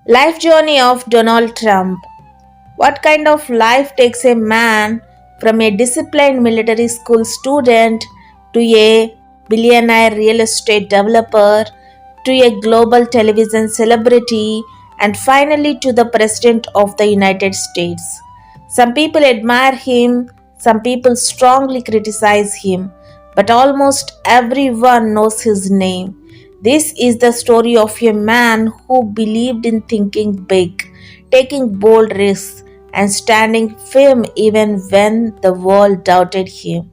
Life journey of Donald Trump. What kind of life takes a man from a disciplined military school student to a billionaire real estate developer to a global television celebrity and finally to the President of the United States? Some people admire him, some people strongly criticize him, but almost everyone knows his name. This is the story of a man who believed in thinking big, taking bold risks, and standing firm even when the world doubted him.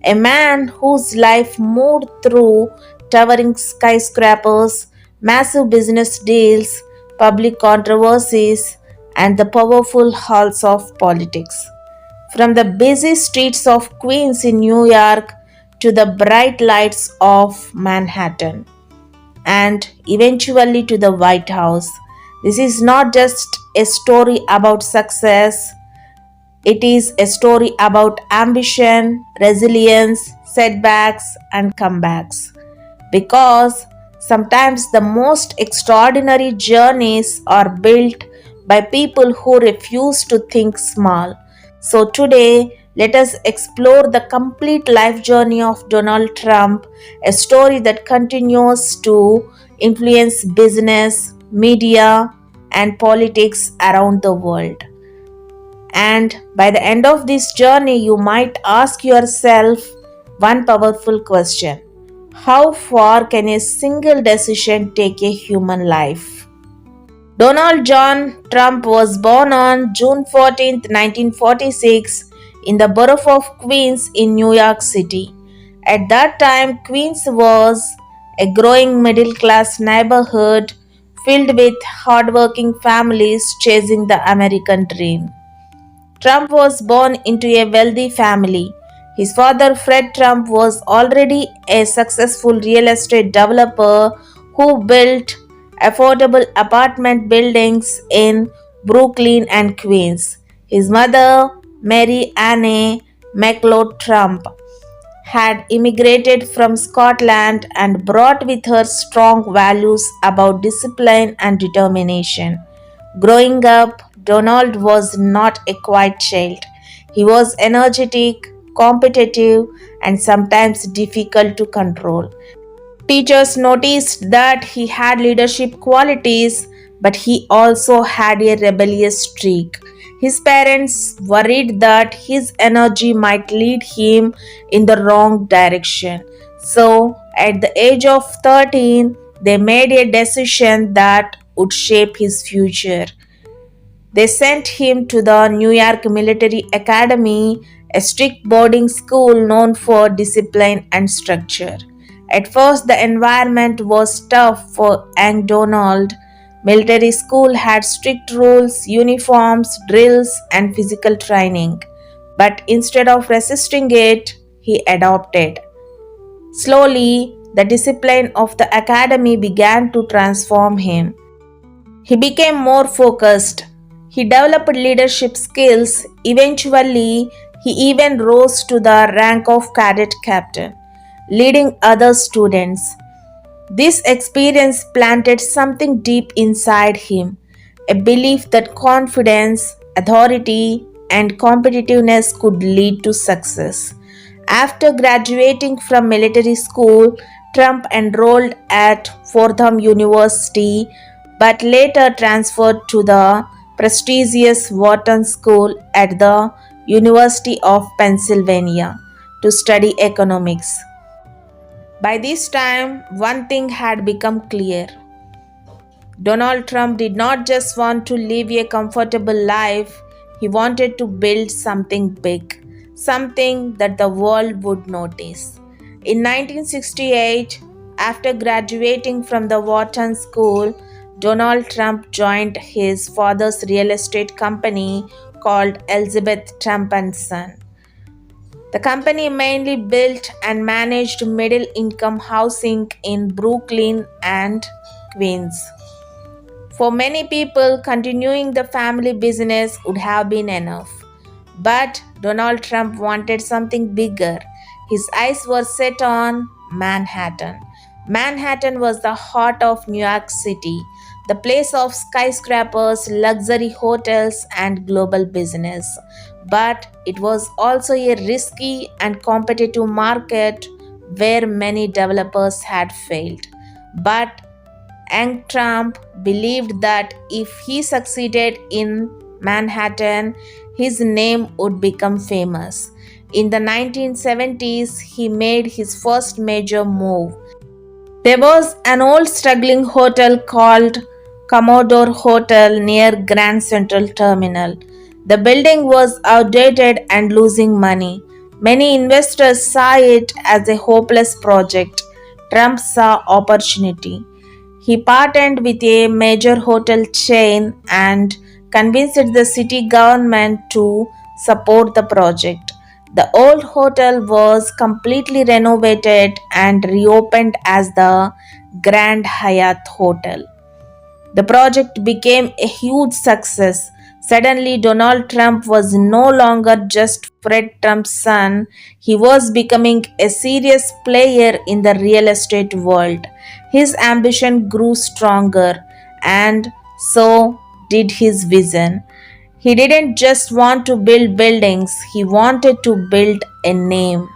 A man whose life moved through towering skyscrapers, massive business deals, public controversies, and the powerful halls of politics. From the busy streets of Queens in New York to the bright lights of Manhattan and eventually to the White House. This is not just a story about success, it is a story about ambition, resilience, setbacks, and comebacks. Because sometimes the most extraordinary journeys are built by people who refuse to think small. So today, let us explore the complete life journey of Donald Trump, a story that continues to influence business, media, and politics around the world. And by the end of this journey, you might ask yourself one powerful question: how far can a single decision take a human life? Donald John Trump was born on June 14, 1946, in the borough of Queens in New York City. At that time, Queens was a growing middle class neighborhood filled with hardworking families chasing the American dream. Trump was born into a wealthy family. His father, Fred Trump, was already a successful real estate developer who built affordable apartment buildings in Brooklyn and Queens. His mother, Mary Anne McLeod Trump, had immigrated from Scotland and brought with her strong values about discipline and determination. Growing up, Donald was not a quiet child. He was energetic, competitive, and sometimes difficult to control. Teachers noticed that he had leadership qualities, but he also had a rebellious streak. His parents worried that his energy might lead him in the wrong direction. So, at the age of 13, they made a decision that would shape his future. They sent him to the New York Military Academy, a strict boarding school known for discipline and structure. At first, the environment was tough for young Donald. Military school had strict rules, uniforms, drills, and physical training. But instead of resisting it, he adopted. Slowly, the discipline of the academy began to transform him. He became more focused. He developed leadership skills. Eventually, he even rose to the rank of cadet captain, leading other students. This experience planted something deep inside him, a belief that confidence, authority, and competitiveness could lead to success. After graduating from military school, Trump enrolled at Fordham University but later transferred to the prestigious Wharton School at the University of Pennsylvania to study economics. By this time, one thing had become clear. Donald Trump did not just want to live a comfortable life, he wanted to build something big, something that the world would notice. In 1968, after graduating from the Wharton School, Donald Trump joined his father's real estate company called Elizabeth Trump and Son. The company mainly built and managed middle income housing in Brooklyn and Queens. For many people, continuing the family business would have been enough. But Donald Trump wanted something bigger. His eyes were set on Manhattan. Manhattan was the heart of New York City, the place of skyscrapers, luxury hotels, and global business. But it was also a risky and competitive market where many developers had failed. But Young Trump believed that if he succeeded in Manhattan, his name would become famous. In the 1970s, he made his first major move. There was an old struggling hotel called Commodore Hotel near Grand Central Terminal. The building was outdated and losing money. Many investors saw it as a hopeless project. Trump saw opportunity. He partnered with a major hotel chain and convinced the city government to support the project. The old hotel was completely renovated and reopened as the Grand Hyatt Hotel. The project became a huge success. Suddenly, Donald Trump was no longer just Fred Trump's son, he was becoming a serious player in the real estate world. His ambition grew stronger, and so did his vision. He didn't just want to build buildings, he wanted to build a name.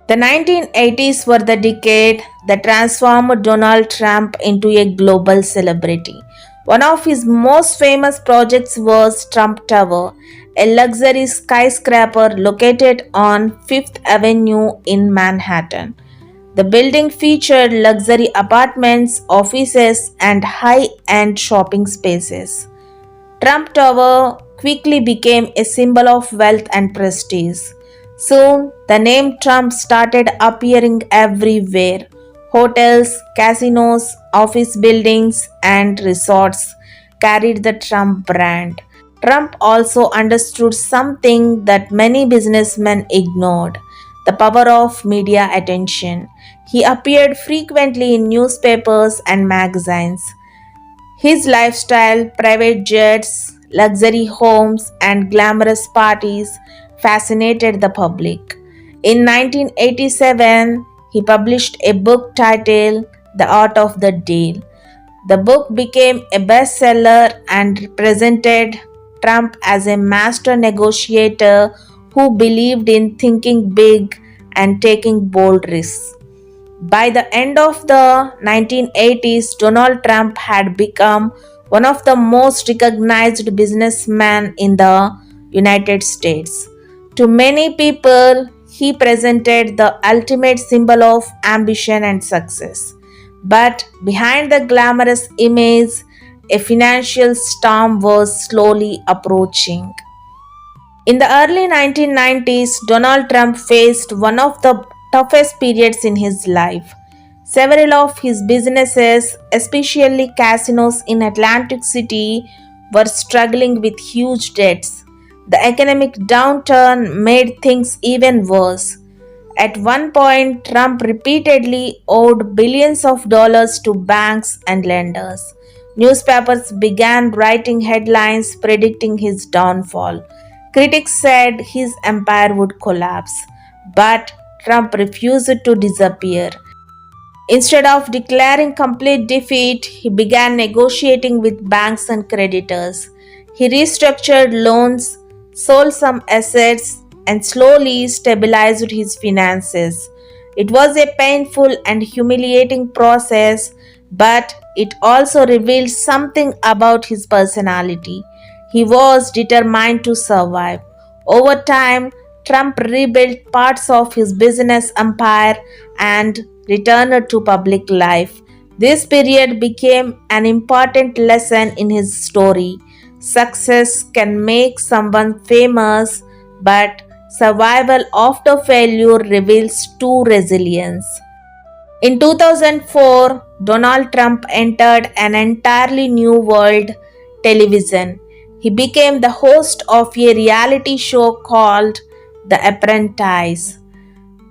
The 1980s were the decade that transformed Donald Trump into a global celebrity. One of his most famous projects was Trump Tower, a luxury skyscraper located on Fifth Avenue in Manhattan. The building featured luxury apartments, offices, and high end shopping spaces. Trump Tower quickly became a symbol of wealth and prestige. Soon, the name Trump started appearing everywhere. Hotels, casinos, office buildings, and resorts carried the Trump brand. Trump also understood something that many businessmen ignored: the power of media attention. He appeared frequently in newspapers and magazines. His lifestyle, private jets, luxury homes, and glamorous parties fascinated the public. In 1987, he published a book titled The Art of the Deal. The book became a bestseller and presented Trump as a master negotiator who believed in thinking big and taking bold risks. By the end of the 1980s, Donald Trump had become one of the most recognized businessmen in the United States. To many people, he presented the ultimate symbol of ambition and success. But behind the glamorous image, a financial storm was slowly approaching. In the early 1990s, Donald Trump faced one of the toughest periods in his life. Several of his businesses, especially casinos in Atlantic City, were struggling with huge debts. The economic downturn made things even worse. At one point, Trump repeatedly owed billions of dollars to banks and lenders. Newspapers began writing headlines predicting his downfall. Critics said his empire would collapse, but Trump refused to disappear. Instead of declaring complete defeat, he began negotiating with banks and creditors. He restructured loans, sold some assets, and slowly stabilized his finances. It was a painful and humiliating process, but it also revealed something about his personality. He was determined to survive. Over time, Trump rebuilt parts of his business empire and returned to public life. This period became an important lesson in his story. Success can make someone famous, but survival after failure reveals true resilience. In 2004, Donald Trump entered an entirely new world: television. He became the host of a reality show called The Apprentice.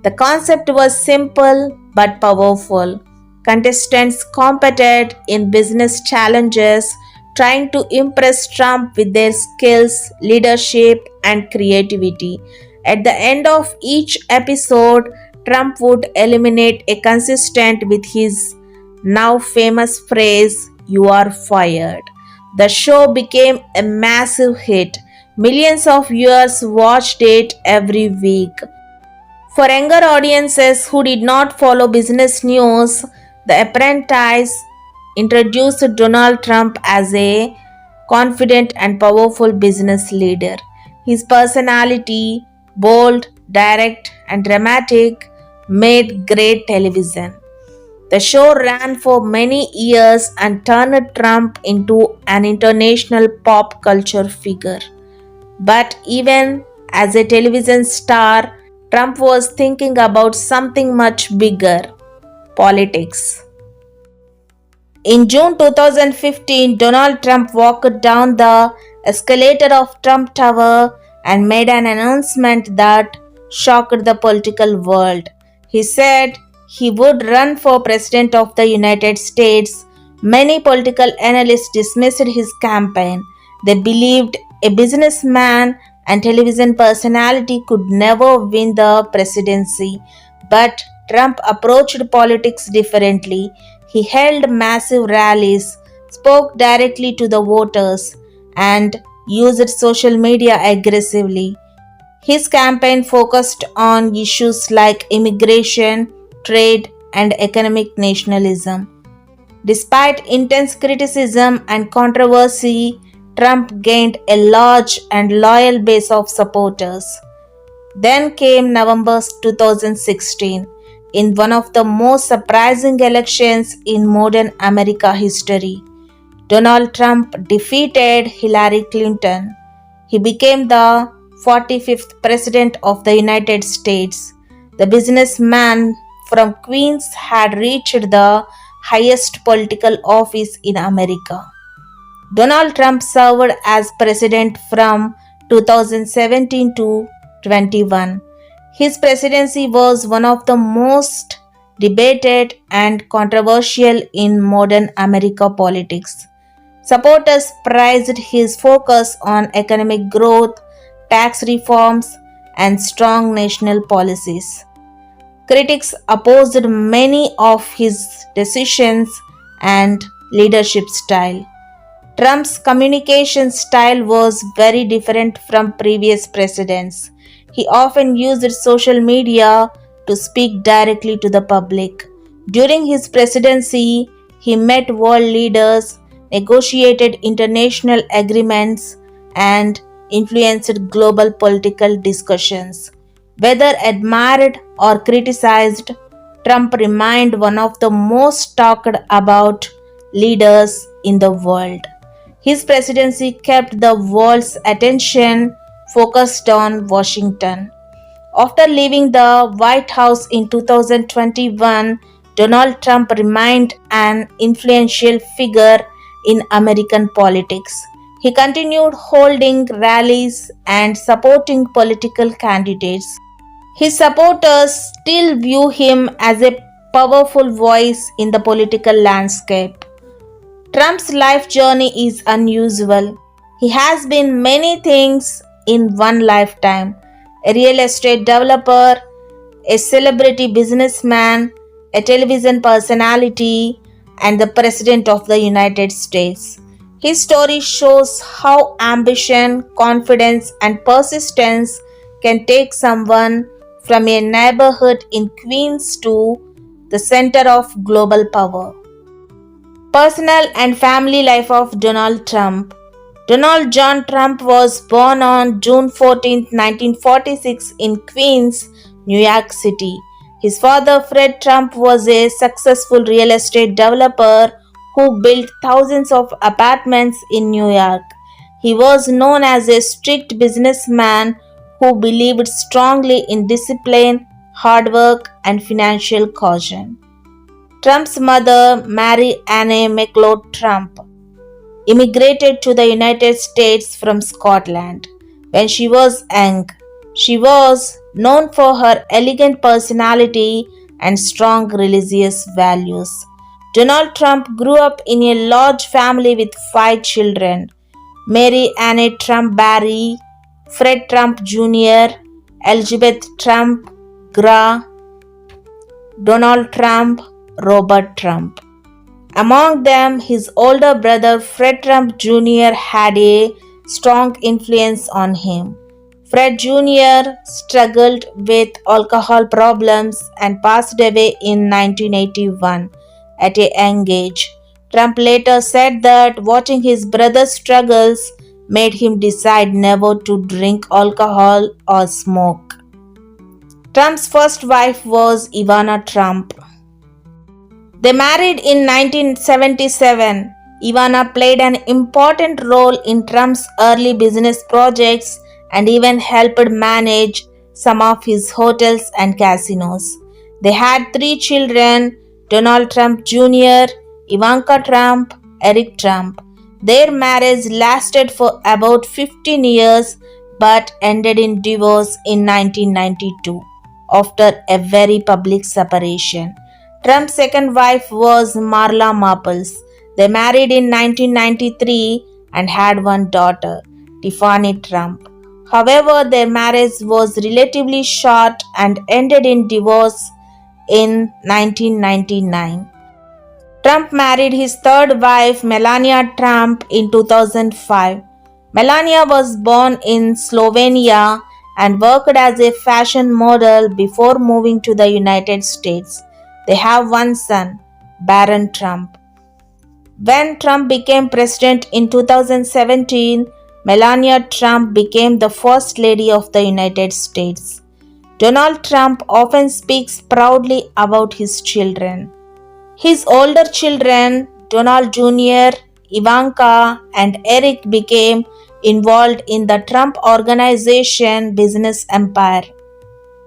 The concept was simple but powerful. Contestants competed in business challenges, trying to impress Trump with their skills, leadership, and creativity. At the end of each episode, Trump would eliminate a contestant with his now famous phrase, You Are Fired. The show became a massive hit. Millions of viewers watched it every week. For younger audiences who did not follow business news, The Apprentice introduced Donald Trump as a confident and powerful business leader. His personality, bold, direct, and dramatic, made great television. The show ran for many years and turned Trump into an international pop culture figure. But even as a television star, Trump was thinking about something much bigger: politics. In June 2015, Donald Trump walked down the escalator of Trump Tower and made an announcement that shocked the political world. He said he would run for President of the United States. Many political analysts dismissed his campaign. They believed a businessman and television personality could never win the presidency. But Trump approached politics differently. He held massive rallies, spoke directly to the voters, and used social media aggressively. His campaign focused on issues like immigration, trade, and economic nationalism. Despite intense criticism and controversy, Trump gained a large and loyal base of supporters. Then came November 2016, in one of the most surprising elections in modern America history. Donald Trump defeated Hillary Clinton. He became the 45th President of the United States. The businessman from Queens had reached the highest political office in America. Donald Trump served as president from 2017 to 21. His presidency was one of the most debated and controversial in modern America politics. Supporters praised his focus on economic growth, tax reforms, and strong national policies. Critics opposed many of his decisions and leadership style. Trump's communication style was very different from previous presidents. He often used social media to speak directly to the public. During his presidency, he met world leaders, negotiated international agreements, and influenced global political discussions. Whether admired or criticized, Trump remained one of the most talked about leaders in the world. His presidency kept the world's attention focused on Washington. After leaving the White House in 2021, Donald Trump remained an influential figure in American politics. He continued holding rallies and supporting political candidates. His supporters still view him as a powerful voice in the political landscape. Trump's life journey is unusual. He has been many things in one lifetime: a real estate developer, a celebrity businessman, a television personality, and the President of the United States. His story shows how ambition, confidence, and persistence can take someone from a neighborhood in Queens to the center of global power. Personal and family life of Donald Trump. Donald John Trump was born on June 14, 1946 in Queens, New York City. His father, Fred Trump, was a successful real estate developer who built thousands of apartments in New York. He was known as a strict businessman who believed strongly in discipline, hard work, and financial caution. Trump's mother, Mary Anne McLeod Trump, immigrated to the United States from Scotland. When she was young, she was known for her elegant personality and strong religious values. Donald Trump grew up in a large family with five children: Mary Anne Trump Barry, Fred Trump Jr., Elizabeth Trump, Gra, Donald Trump, Robert Trump. Among them, his older brother Fred Trump Jr. had a strong influence on him. Fred Jr. struggled with alcohol problems and passed away in 1981 at a young age. Trump later said that watching his brother's struggles made him decide never to drink alcohol or smoke. Trump's first wife was Ivana Trump. They married in 1977. Ivana played an important role in Trump's early business projects and even helped manage some of his hotels and casinos. They had three children: Donald Trump Jr., Ivanka Trump, Eric Trump. Their marriage lasted for about 15 years but ended in divorce in 1992 after a very public separation. Trump's second wife was Marla Maples. They married in 1993 and had one daughter, Tiffany Trump. However, their marriage was relatively short and ended in divorce in 1999. Trump married his third wife, Melania Trump, in 2005. Melania was born in Slovenia and worked as a fashion model before moving to the United States. They have one son, Barron Trump. When Trump became president in 2017, Melania Trump became the First Lady of the United States. Donald Trump often speaks proudly about his children. His older children, Donald Jr., Ivanka, and Eric, became involved in the Trump Organization business empire.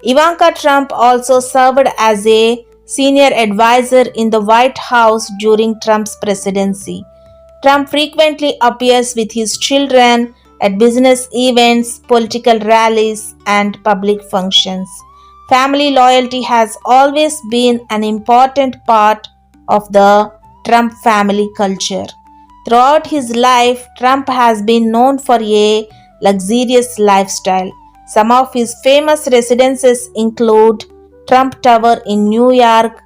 Ivanka Trump also served as a senior advisor in the White House during Trump's presidency. Trump frequently appears with his children at business events, political rallies, and public functions. Family loyalty has always been an important part of the Trump family culture. Throughout his life, Trump has been known for a luxurious lifestyle. Some of his famous residences include Trump Tower in New York,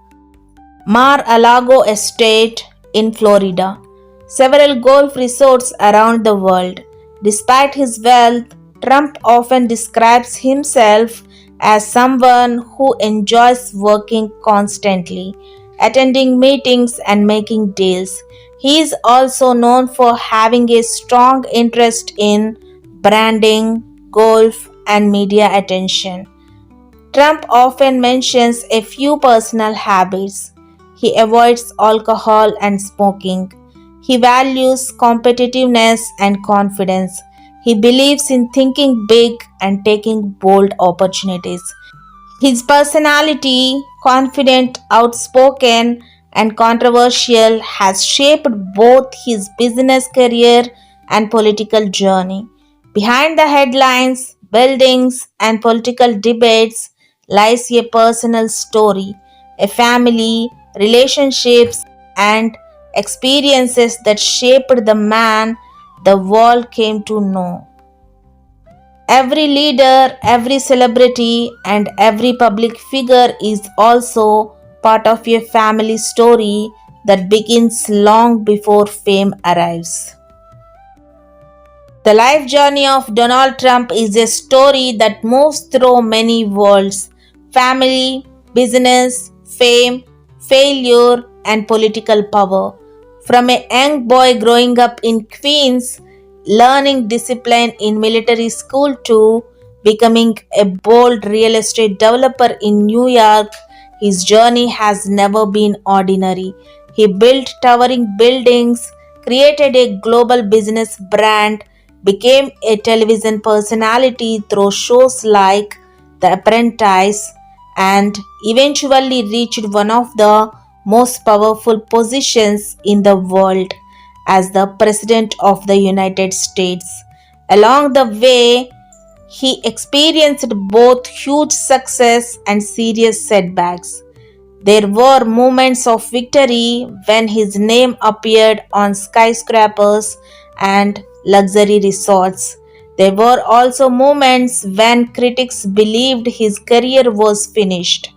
Mar-a-Lago Estate in Florida, several golf resorts around the world. Despite his wealth, Trump often describes himself as someone who enjoys working constantly, attending meetings, and making deals. He is also known for having a strong interest in branding, golf, and media attention. Trump often mentions a few personal habits. He avoids alcohol and smoking. He values competitiveness and confidence. He believes in thinking big and taking bold opportunities. His personality, confident, outspoken, and controversial, has shaped both his business career and political journey. Behind the headlines, buildings, and political debates lies a personal story, a family, relationships, and experiences that shaped the man the world came to know. Every leader, every celebrity, and every public figure is also part of a family story that begins long before fame arrives. The life journey of Donald Trump is a story that moves through many worlds: family, business, fame, failure, and political power. From a young boy growing up in Queens, learning discipline in military school, to becoming a bold real estate developer in New York, his journey has never been ordinary. He built towering buildings, created a global business brand, became a television personality through shows like The Apprentice, and eventually reached one of the most powerful positions in the world as the President of the United States. Along the way, he experienced both huge success and serious setbacks. There were moments of victory when his name appeared on skyscrapers and luxury resorts. There were also moments when critics believed his career was finished.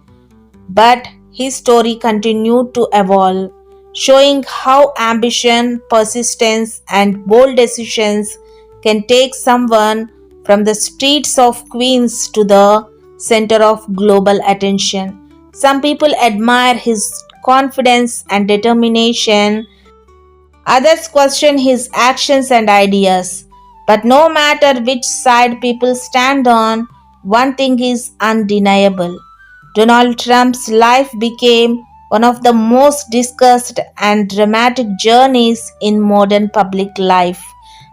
But his story continued to evolve, showing how ambition, persistence, and bold decisions can take someone from the streets of Queens to the center of global attention. Some people admire his confidence and determination, others question his actions and ideas. But no matter which side people stand on, one thing is undeniable. Donald Trump's life became one of the most discussed and dramatic journeys in modern public life.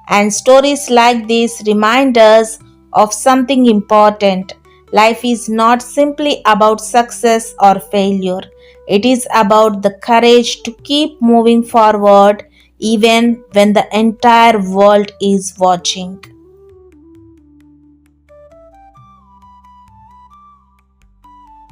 And stories like this remind us of something important. Life is not simply about success or failure, it is about the courage to keep moving forward even when the entire world is watching.